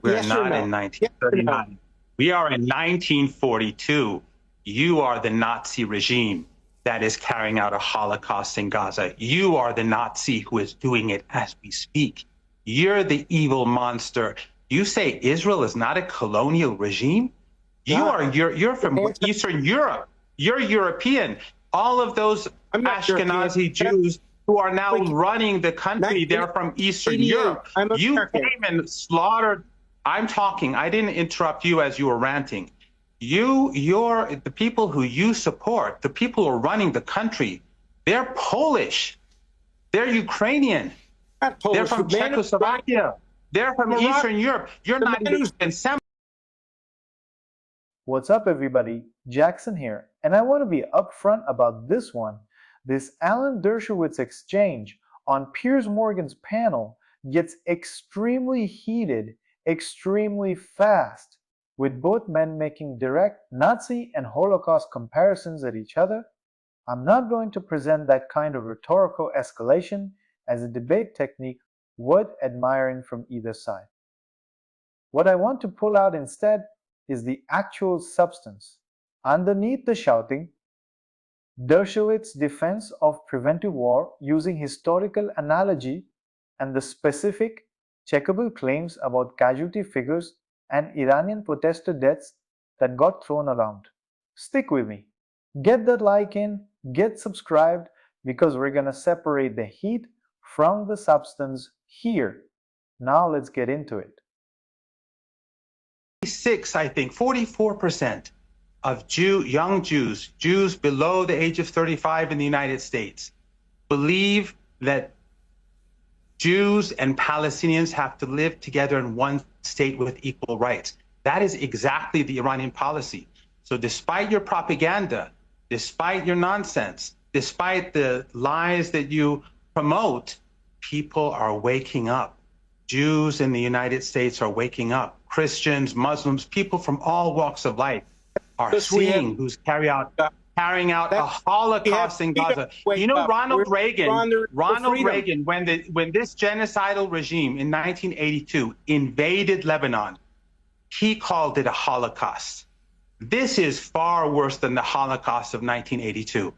We're Yes or not no? in Yes or no? 1939. We are in 1942. You are the Nazi regime that is carrying out a Holocaust in Gaza. You are the Nazi who is doing it as we speak. You're the evil monster. You say Israel is not a colonial regime? You're from Eastern Europe. You're European. All of those Ashkenazi Jews who are now running the country, they're from Eastern Europe. You came and slaughtered. I'm talking. I didn't interrupt you as you were ranting. The people who you support, the people who are running the country, they're Polish. They're Ukrainian. They're from Czechoslovakia. They're from Eastern Europe. You're not even Semite. What's up, everybody? Jackson here, and I want to be upfront about this one. This Alan Dershowitz exchange on Piers Morgan's panel gets extremely heated, extremely fast, with both men making direct Nazi and Holocaust comparisons at each other. I'm not going to present that kind of rhetorical escalation as a debate technique worth admiring from either side. What I want to pull out instead is the actual substance. Underneath the shouting, Dershowitz's defense of preventive war using historical analogy and the specific, checkable claims about casualty figures and Iranian protester deaths that got thrown around. Stick with me. Get that like in, get subscribed, because we're going to separate the heat from the substance here. Now let's get into it. 44% of young Jews below the age of 35 in the United States, believe that Jews and Palestinians have to live together in one state with equal rights. That is exactly the Iranian policy. So despite your propaganda, despite your nonsense, despite the lies that you promote, people are waking up. Jews in the United States are waking up. Christians, Muslims, people from all walks of life are seeing who's carrying out a Holocaust in Gaza. You know, Ronald Reagan, when this genocidal regime in 1982 invaded Lebanon, he called it a Holocaust. This is far worse than the Holocaust of 1982.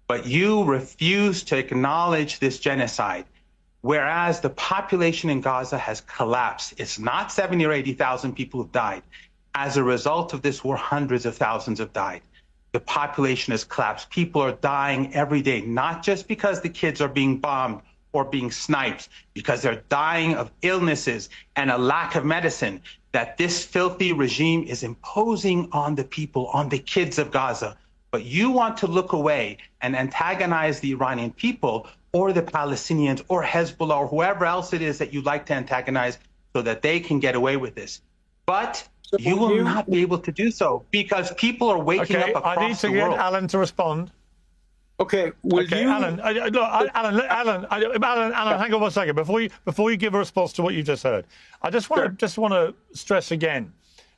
But you refuse to acknowledge this genocide, whereas the population in Gaza has collapsed. It's not 70 or 80,000 people who've died. As a result of this war, hundreds of thousands have died. The population has collapsed. People are dying every day, not just because the kids are being bombed or being sniped, because they're dying of illnesses and a lack of medicine that this filthy regime is imposing on the people, on the kids of Gaza. But you want to look away and antagonize the Iranian people or the Palestinians or Hezbollah or whoever else it is that you'd like to antagonize so that they can get away with this. But you will not be able to do so because people are waking up across the world. I need to get Alan to respond. Okay, Alan, Alan, hang on 1 second. Before you give a response to what you just heard, I just want to stress again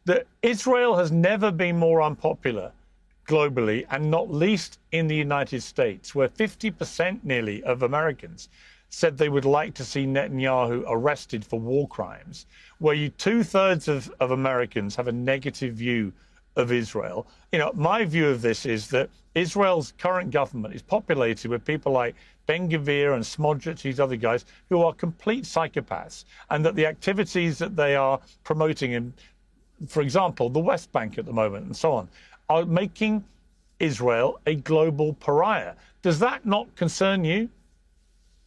that Israel has never been more unpopular globally, and not least in the United States, where 50% nearly of Americans said they would like to see Netanyahu arrested for war crimes, where 2/3 of Americans have a negative view of Israel. You know, my view of this is that Israel's current government is populated with people like Ben-Gvir and Smodrich, these other guys, who are complete psychopaths, and that the activities that they are promoting in, for example, the West Bank at the moment and so on, are making Israel a global pariah. Does that not concern you?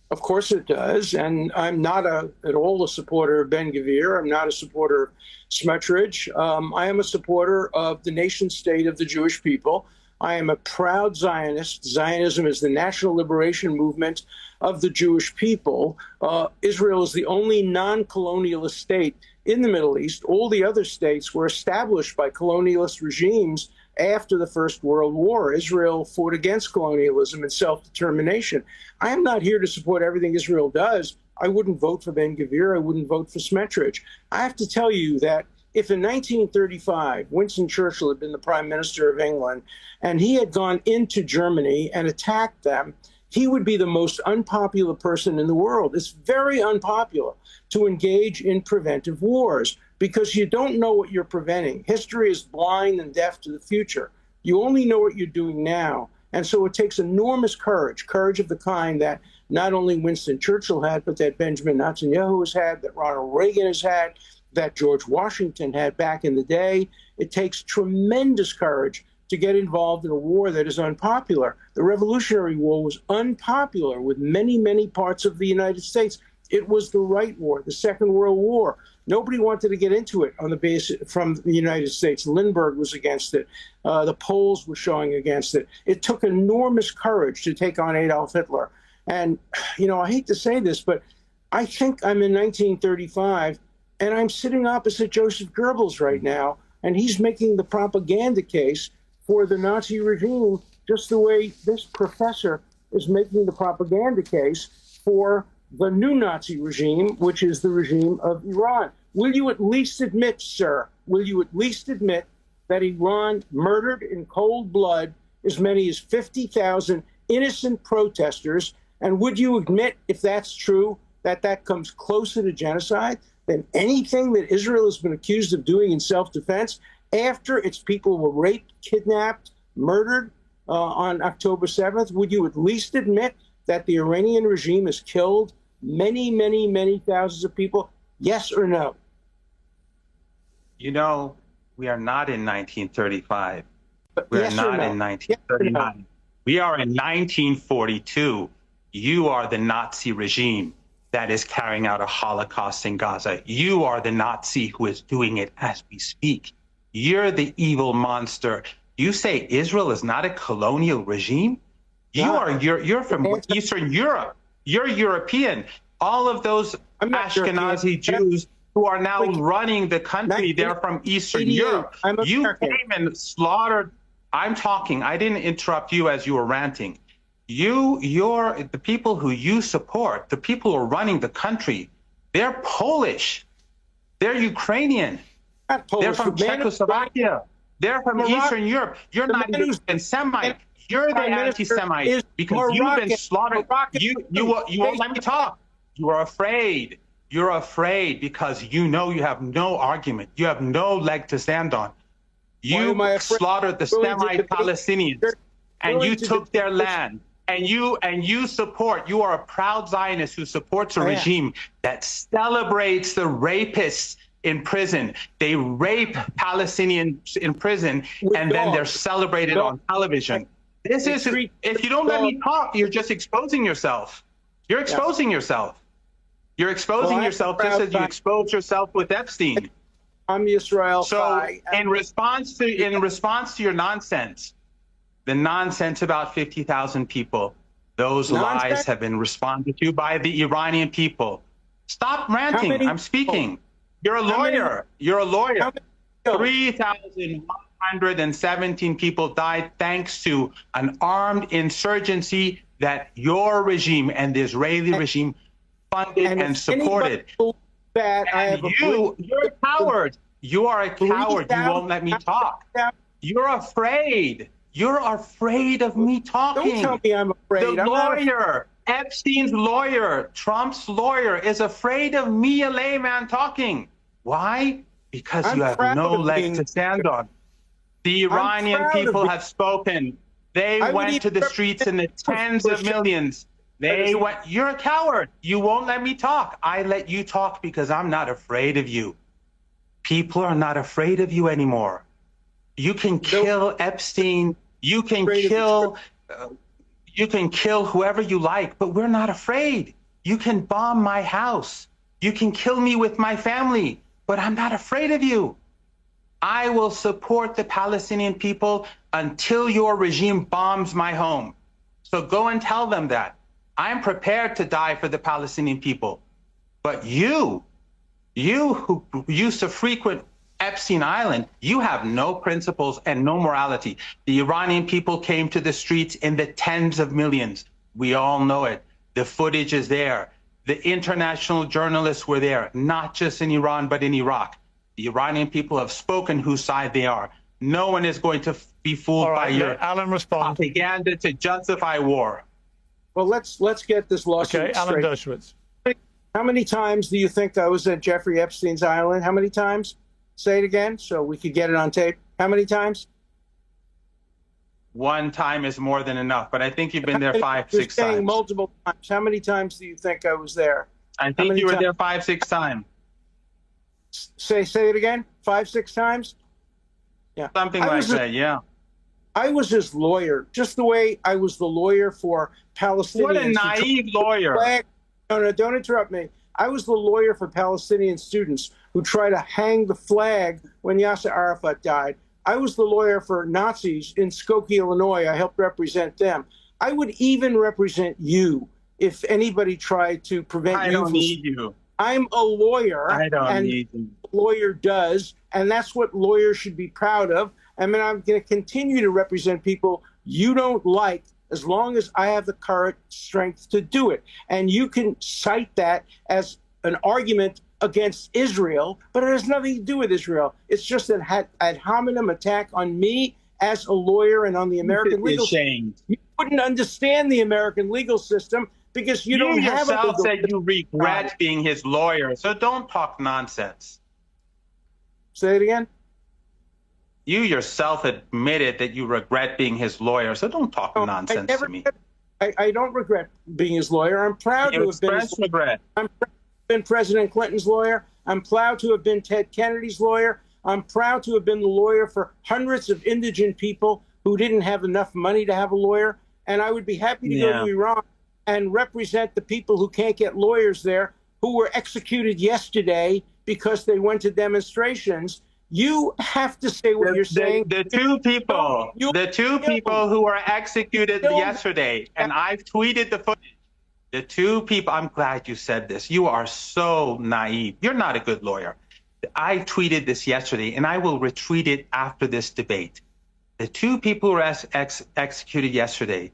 Of course it does, and I'm not at all a supporter of Ben-Gvir. I'm not a supporter of Smotrich. I am a supporter of the nation state of the Jewish people. I am a proud Zionist. Zionism is the national liberation movement of the Jewish people. Israel is the only non-colonialist state in the Middle East. All the other states were established by colonialist regimes after the First World War. Israel fought against colonialism and self-determination. I am not here to support everything Israel does. I wouldn't vote for Ben-Gvir. I wouldn't vote for Smotrich. I have to tell you that if in 1935, Winston Churchill had been the Prime Minister of England, and he had gone into Germany and attacked them, he would be the most unpopular person in the world. It's very unpopular to engage in preventive wars because you don't know what you're preventing. History is blind and deaf to the future. You only know what you're doing now. And so it takes enormous courage of the kind that not only Winston Churchill had, but that Benjamin Netanyahu has had, that Ronald Reagan has had, that George Washington had back in the day. It takes tremendous courage to get involved in a war that is unpopular. The Revolutionary War was unpopular with many, many parts of the United States. It was the right war, the Second World War. Nobody wanted to get into it on the basis from the United States. Lindbergh was against it. The Poles were showing against it. It took enormous courage to take on Adolf Hitler. And, you know, I hate to say this, but I think I'm in 1935, and I'm sitting opposite Joseph Goebbels right now, and he's making the propaganda case for the Nazi regime, just the way this professor is making the propaganda case for the new Nazi regime, which is the regime of Iran. Will you at least admit, sir, will you at least admit that Iran murdered in cold blood as many as 50,000 innocent protesters? And would you admit, if that's true, that that comes closer to genocide than anything that Israel has been accused of doing in self-defense after its people were raped, kidnapped, murdered on October 7th? Would you at least admit that the Iranian regime has killed many, many, many thousands of people? Yes or no? You know, we are not in 1935. We Yes are or not no? in 1939. Yes or no? We are in 1942. You are the Nazi regime that is carrying out a Holocaust in Gaza. You are the Nazi who is doing it as we speak. You're the evil monster. You say Israel is not a colonial regime? You're from Eastern Europe. You're European. All of those Ashkenazi Jews who are now running the country, they're from Eastern Europe. You came and slaughtered. I'm talking. I didn't interrupt you as you were ranting. The people who you support, the people who are running the country, they're Polish. They're Ukrainian. They're from Czechoslovakia. They're from Eastern Europe. You're not even Semite. You're the anti-Semite because you've been slaughtered. You won't let me talk. You are afraid. You're afraid because you know you have no argument. You have no leg to stand on. You slaughtered the Semite Palestinians, and you took their land. And you support. You are a proud Zionist who supports a regime that celebrates the rapists in prison. They rape Palestinians in prison, and then they're celebrated on television. This is, if you don't let me talk, you're just exposing yourself. You're exposing yourself. You're exposing yourself just as you exposed yourself with Epstein. I'm Israel. So in response to your nonsense, the nonsense about 50,000 people, those lies have been responded to by the Iranian people. Stop ranting. I'm speaking. You're a lawyer. You're a lawyer. 3,117 people died thanks to an armed insurgency that your regime and the Israeli regime funded and supported. And you're a coward. You are a coward. You won't let me talk. You're afraid. You're afraid of me talking. Don't tell me I'm afraid. The lawyer, Epstein's lawyer, Trump's lawyer, is afraid of me, a layman, talking. Why? Because you have no leg to stand on. The Iranian people have spoken. They went to the streets in the tens of millions. They went. You're a coward. You won't let me talk. I let you talk because I'm not afraid of you. People are not afraid of you anymore. You can kill Epstein. You can kill whoever you like, but we're not afraid. You can bomb my house. You can kill me with my family, but I'm not afraid of you. I will support the Palestinian people until your regime bombs my home. So go and tell them that. I'm prepared to die for the Palestinian people. But you who used to frequent Epstein Island, you have no principles and no morality. The Iranian people came to the streets in the tens of millions. We all know it. The footage is there. The international journalists were there, not just in Iran, but in Iraq. The Iranian people have spoken whose side they are. No one is going to be fooled by your propaganda to justify war. Well, let's get this lawsuit Okay, Alan straight. Dershowitz. How many times do you think I was at Jeffrey Epstein's island? How many times? Say it again so we could get it on tape. How many times? One time is more than enough, but I think you've been there five, You're 6 saying times. multiple times. How many times do you think I was there? I think you were there 5, 6 times. Say it again. 5, 6 times? Yeah. Something like that, yeah. I was his lawyer, just the way I was the lawyer for Palestinians. What a naive lawyer. No, don't interrupt me. I was the lawyer for Palestinian students who tried to hang the flag when Yasser Arafat died. I was the lawyer for Nazis in Skokie, Illinois. I helped represent them. I would even represent you if anybody tried to prevent you. I don't need you. I'm a lawyer. I don't need you. A lawyer does, and that's what lawyers should be proud of. I mean, I'm going to continue to represent people you don't like as long as I have the current strength to do it. And you can cite that as an argument against Israel, but it has nothing to do with Israel. It's just an ad hominem attack on me as a lawyer and on the American legal system. You wouldn't understand the American legal system because you don't have a legal system. You yourself said you regret being his lawyer, so don't talk nonsense. Say it again. You yourself admitted that you regret being his lawyer, so don't talk nonsense to me. I don't regret being his lawyer. I'm proud to have been his lawyer. I'm proud to have been President Clinton's lawyer. I'm proud to have been Ted Kennedy's lawyer. I'm proud to have been the lawyer for hundreds of indigent people who didn't have enough money to have a lawyer. And I would be happy to go to Iran and represent the people who can't get lawyers there, who were executed yesterday because they went to demonstrations. You have to say what you're saying. The two people who were executed yesterday, and I've tweeted the footage. The two people, I'm glad you said this. You are so naive. You're not a good lawyer. I tweeted this yesterday, and I will retweet it after this debate. The two people who were executed yesterday,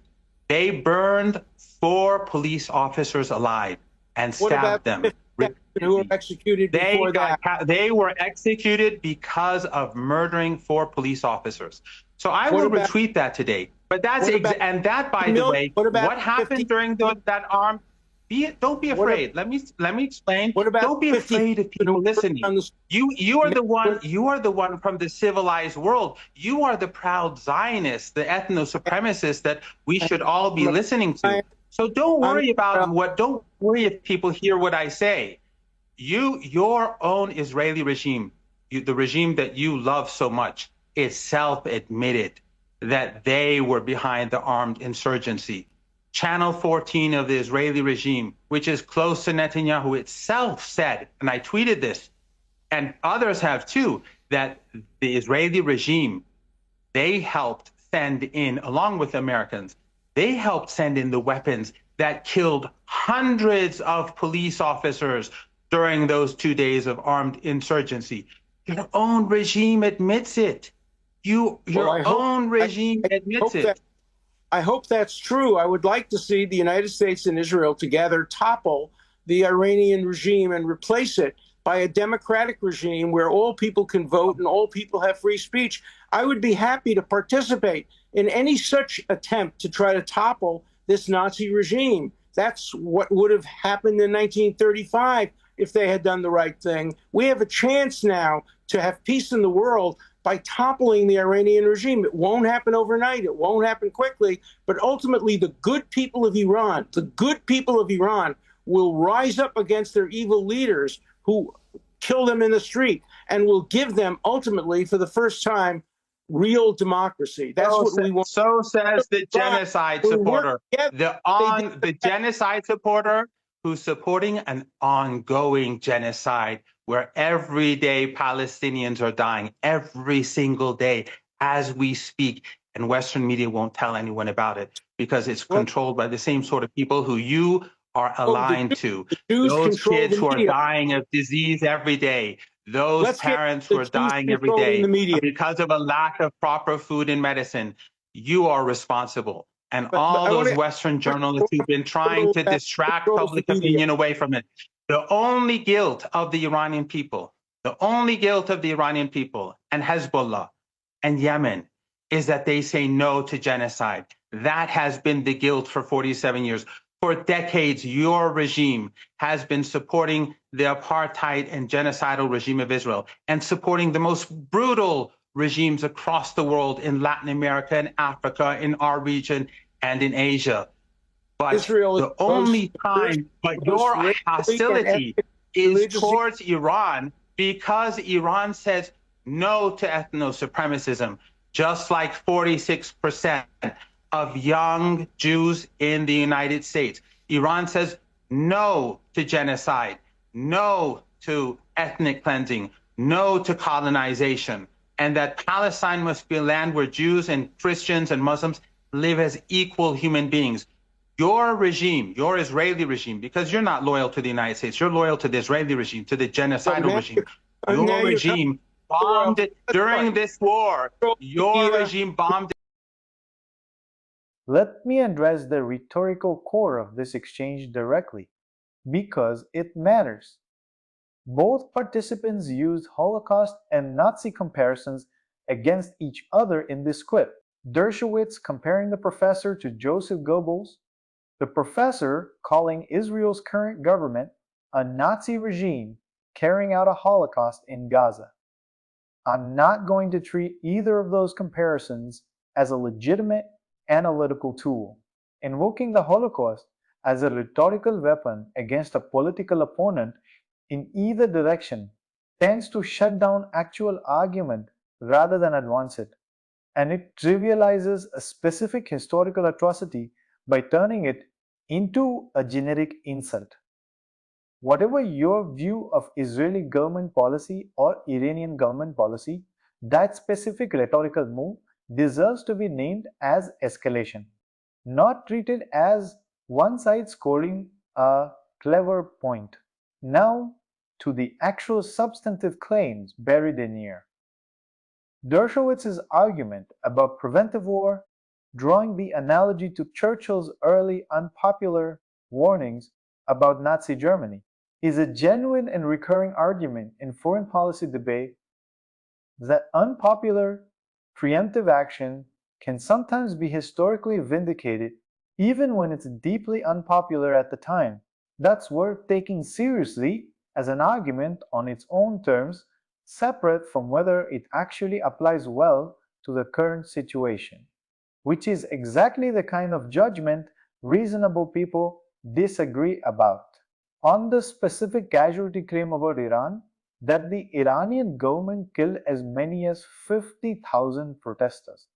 they burned 4 police officers alive and stabbed them. Who were executed before that? They were executed because of murdering 4 police officers. So I will retweet that today. But that's and that, by the way, what happened during that armed? Don't be afraid. Let me explain. Don't be afraid of people listening. You are the one. You are the one from the civilized world. You are the proud Zionist, the ethno-supremacist that we should all be listening to. So don't worry about what. Don't worry if people hear what I say. Your own Israeli regime, the regime that you love so much, is self-admitted that they were behind the armed insurgency. Channel 14 of the Israeli regime, which is close to Netanyahu itself, said, and I tweeted this, and others have too, that the Israeli regime, they helped send in, along with Americans, they helped send in the weapons that killed hundreds of police officers during those 2 days of armed insurgency. Your own regime admits it. Your own regime admits it. I hope that's true. I would like to see the United States and Israel together topple the Iranian regime and replace it by a democratic regime where all people can vote and all people have free speech. I would be happy to participate in any such attempt to try to topple this Nazi regime. That's what would have happened in 1935 if they had done the right thing. We have a chance now to have peace in the world by toppling the Iranian regime. It won't happen overnight. It won't happen quickly. But ultimately, the good people of Iran, will rise up against their evil leaders who kill them in the street and will give them, ultimately, for the first time, real democracy. That's what we want. So says the genocide supporter. The genocide supporter who's supporting an ongoing genocide where every day Palestinians are dying, every single day as we speak. And Western media won't tell anyone about it because it's controlled by the same sort of people who you are aligned to. Those kids who are dying of disease every day. Those parents who are dying every day because of a lack of proper food and medicine. You are responsible. And all those Western journalists who've been trying to distract public opinion away from it. The only guilt of the Iranian people, and Hezbollah and Yemen is that they say no to genocide. That has been the guilt for 47 years. For decades, your regime has been supporting the apartheid and genocidal regime of Israel and supporting the most brutal regimes across the world in Latin America and Africa, in our region, and in Asia. But Israel is the only time, but your hostility is towards Iran because Iran says no to ethno-supremacism, just like 46% of young Jews in the United States. Iran says no to genocide, no to ethnic cleansing, no to colonization, and that Palestine must be a land where Jews and Christians and Muslims live as equal human beings. Your regime, your Israeli regime, because you're not loyal to the United States, you're loyal to the Israeli regime, to the genocidal regime. Your regime bombed it during this war. Your regime bombed. Let me address the rhetorical core of this exchange directly, because it matters. Both participants used Holocaust and Nazi comparisons against each other in this quip. Dershowitz comparing the professor to Joseph Goebbels, the professor calling Israel's current government a Nazi regime carrying out a Holocaust in Gaza. I'm not going to treat either of those comparisons as a legitimate analytical tool. Invoking the Holocaust as a rhetorical weapon against a political opponent in either direction tends to shut down actual argument rather than advance it, and it trivializes a specific historical atrocity by turning it into a generic insult. Whatever your view of Israeli government policy or Iranian government policy, that specific rhetorical move deserves to be named as escalation, not treated as one side scoring a clever point. Now to the actual substantive claims buried in here. Dershowitz's argument about preventive war, drawing the analogy to Churchill's early unpopular warnings about Nazi Germany, is a genuine and recurring argument in foreign policy debate that unpopular preemptive action can sometimes be historically vindicated even when it's deeply unpopular at the time. That's worth taking seriously as an argument on its own terms, separate from whether it actually applies well to the current situation, which is exactly the kind of judgment reasonable people disagree about. On the specific casualty claim about Iran, that the Iranian government killed as many as 50,000 protesters.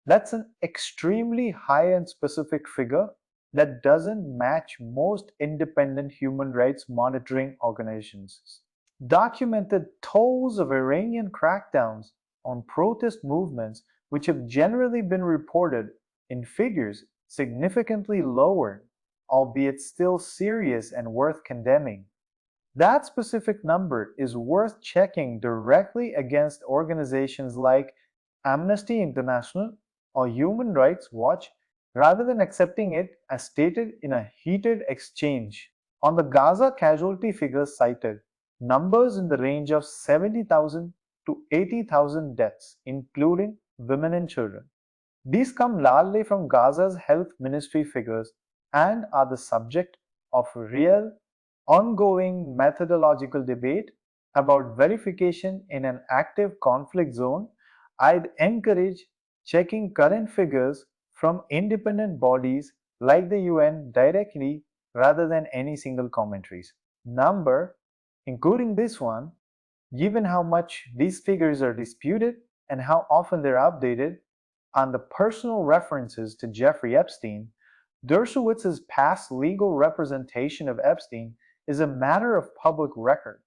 That's an extremely high and specific figure that doesn't match most independent human rights monitoring organizations. Documented tolls of Iranian crackdowns on protest movements, which have generally been reported in figures significantly lower, albeit still serious and worth condemning. That specific number is worth checking directly against organizations like Amnesty International or Human Rights Watch rather than accepting it as stated in a heated exchange. On the Gaza casualty figures cited, numbers in the range of 70,000 to 80,000 deaths, including women and children. These come largely from Gaza's health ministry figures and are the subject of real, ongoing methodological debate about verification in an active conflict zone. I'd encourage checking current figures from independent bodies like the UN directly rather than any single commentaries. Number, including this one, given how much these figures are disputed and how often they're updated, on the personal references to Jeffrey Epstein, Dershowitz's past legal representation of Epstein is a matter of public record,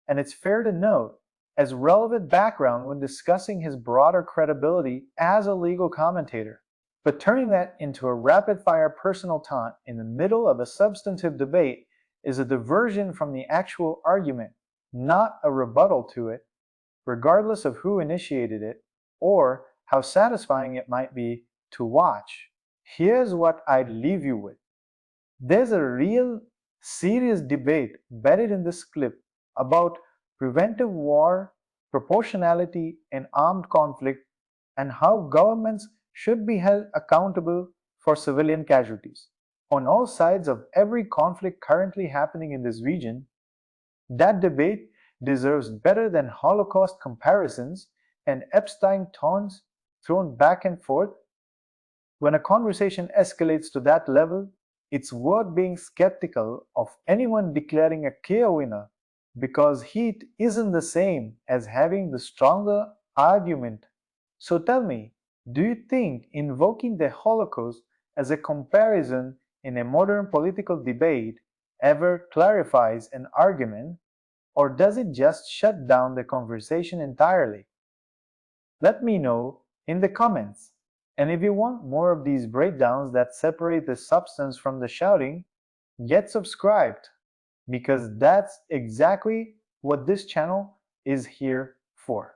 and it's fair to note as relevant background when discussing his broader credibility as a legal commentator. But turning that into a rapid-fire personal taunt in the middle of a substantive debate is a diversion from the actual argument, not a rebuttal to it, regardless of who initiated it or how satisfying it might be to watch. Here's what I'd leave you with. There's a real, serious debate buried in this clip about preventive war, proportionality, and armed conflict and how governments should be held accountable for civilian casualties. On all sides of every conflict currently happening in this region, that debate deserves better than Holocaust comparisons and Epstein taunts thrown back and forth. When a conversation escalates to that level, it's worth being skeptical of anyone declaring a clear winner, because heat isn't the same as having the stronger argument. So tell me, do you think invoking the Holocaust as a comparison in a modern political debate ever clarifies an argument, or does it just shut down the conversation entirely? Let me know in the comments. And if you want more of these breakdowns that separate the substance from the shouting, get subscribed, because that's exactly what this channel is here for.